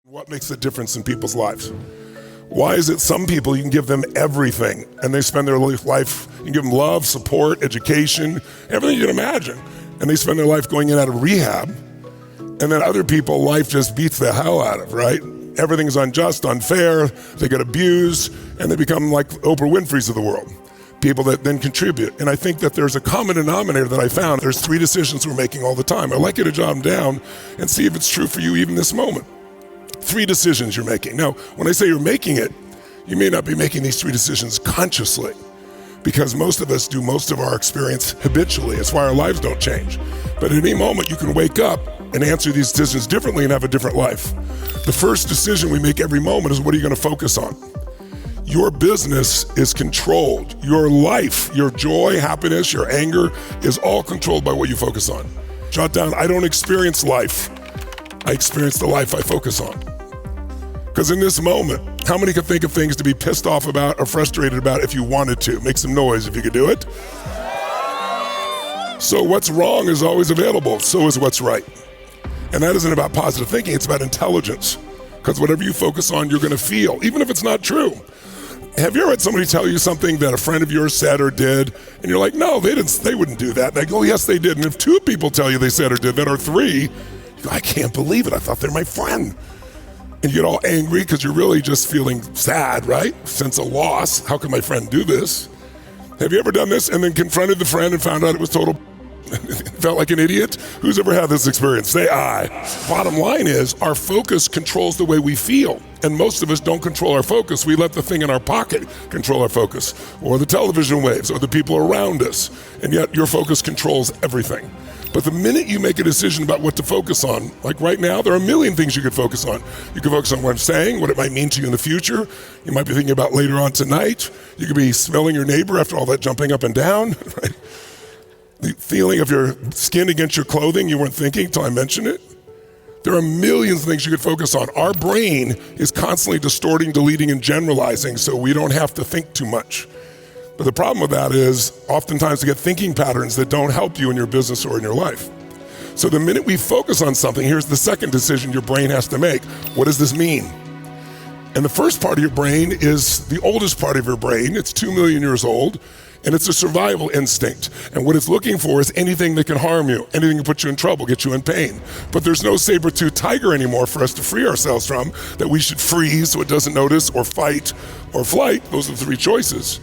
What makes a difference in people's lives? Why is it some people you can give them everything and they spend their life, you can give them love, support, education, everything you can imagine, and they spend their life going in and out of rehab, and then other people, life just beats the hell out of, right? Everything's unjust, unfair, they get abused, and they become like Oprah Winfrey's of the world. People that then contribute. And I think that there's a common denominator that I found. There's 3 decisions we're making all the time. I'd like you to jot them down and see if it's true for you even this moment. 3 decisions you're making. Now, when I say you're making it, you may not be making these 3 decisions consciously, because most of us do most of our experience habitually. It's why our lives don't change. But at any moment, you can wake up and answer these decisions differently and have a different life. The first decision we make every moment is, what are you going to focus on? Your business is controlled. Your life, your joy, happiness, your anger is all controlled by what you focus on. Jot down, I don't experience life. I experience the life I focus on. Because in this moment, how many could think of things to be pissed off about or frustrated about if you wanted to? Make some noise if you could do it. So what's wrong is always available, so is what's right. And that isn't about positive thinking, it's about intelligence. Because whatever you focus on, you're gonna feel, even if it's not true. Have you ever had somebody tell you something that a friend of yours said or did, and you're like, no, they wouldn't do that. And they go, yes, they did. And if 2 people tell you they said or did that, or 3, you go, I can't believe it, I thought they're my friend. And you get all angry because you're really just feeling sad, right? Sense of loss. How can my friend do this? Have you ever done this and then confronted the friend and found out it was total felt like an idiot? Who's ever had this experience? Say I. Bottom line is, our focus controls the way we feel. And most of us don't control our focus. We let the thing in our pocket control our focus, or the television waves, or the people around us. And yet your focus controls everything. But the minute you make a decision about what to focus on, like right now, there are a million things you could focus on. You could focus on what I'm saying, what it might mean to you in the future. You might be thinking about later on tonight. You could be smelling your neighbor after all that jumping up and down, right? The feeling of your skin against your clothing, you weren't thinking until I mentioned it. There are millions of things you could focus on. Our brain is constantly distorting, deleting, and generalizing, so we don't have to think too much. But the problem with that is, oftentimes we get thinking patterns that don't help you in your business or in your life. So the minute we focus on something, here's the second decision your brain has to make. What does this mean? And the first part of your brain is the oldest part of your brain. It's 2 million years old, and it's a survival instinct. And what it's looking for is anything that can harm you, anything that can put you in trouble, get you in pain. But there's no saber-toothed tiger anymore for us to free ourselves from, that we should freeze so it doesn't notice, or fight, or flight. Those are the 3 choices.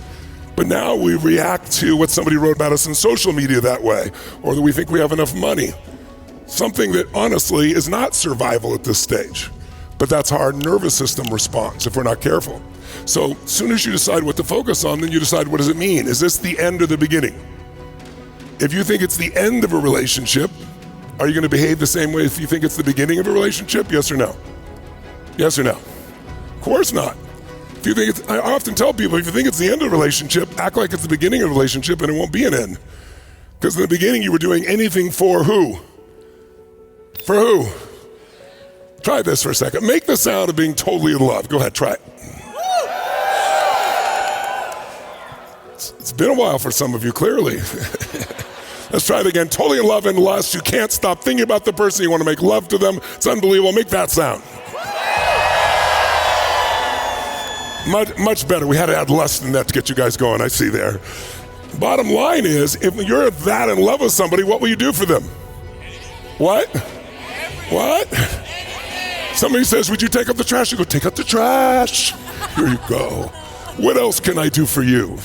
But now we react to what somebody wrote about us in social media that way, or that we think we have enough money. Something that honestly is not survival at this stage. But that's how our nervous system responds if we're not careful. So as soon as you decide what to focus on, then you decide, what does it mean? Is this the end or the beginning? If you think it's the end of a relationship, are you going to behave the same way if you think it's the beginning of a relationship? Yes or no? Yes or no? Of course not. If you think it's, I often tell people, if you think it's the end of a relationship, act like it's the beginning of a relationship and it won't be an end. Because in the beginning you were doing anything for who? For who? Try this for a second. Make the sound of being totally in love. Go ahead, try it. It's been a while for some of you, clearly. Let's try it again. Totally in love and lust. You can't stop thinking about the person. You want to make love to them. It's unbelievable. Make that sound. Much better. We had to add lust in that to get you guys going. I see there. Bottom line is, if you're that in love with somebody, what will you do for them? What? What? Somebody says, would you take out the trash? You go, take out the trash. Here you go. What else can I do for you?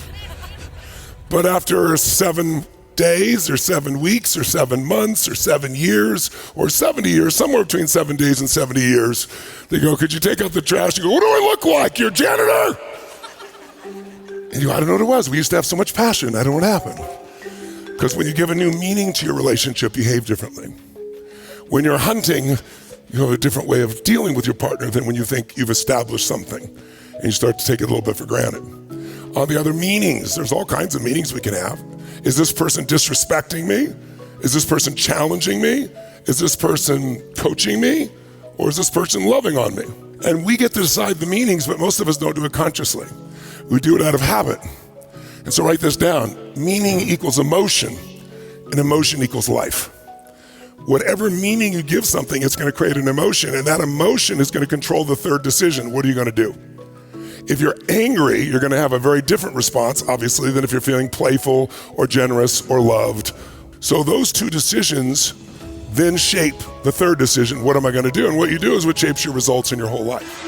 But after 7 days or 7 weeks or 7 months or 7 years or 70 years, somewhere between 7 days and 70 years, they go, could you take out the trash? You go, what do I look like? You're a janitor? And you go, I don't know what it was. We used to have so much passion. I don't know what happened. Because when you give a new meaning to your relationship, you behave differently. When you're hunting, you have a different way of dealing with your partner than when you think you've established something and you start to take it a little bit for granted. On the other meanings, there's all kinds of meanings we can have. Is this person disrespecting me? Is this person challenging me? Is this person coaching me? Or is this person loving on me? And we get to decide the meanings, but most of us don't do it consciously. We do it out of habit. And so write this down. Meaning equals emotion, and emotion equals life. whatever meaning you give something, it's going to create an emotion, and that emotion is going to control the third decision. What are you going to do? If you're angry, you're going to have a very different response, obviously, than if you're feeling playful or generous or loved. So those two decisions then shape the third decision. What am I going to do? And what you do is what shapes your results in your whole life.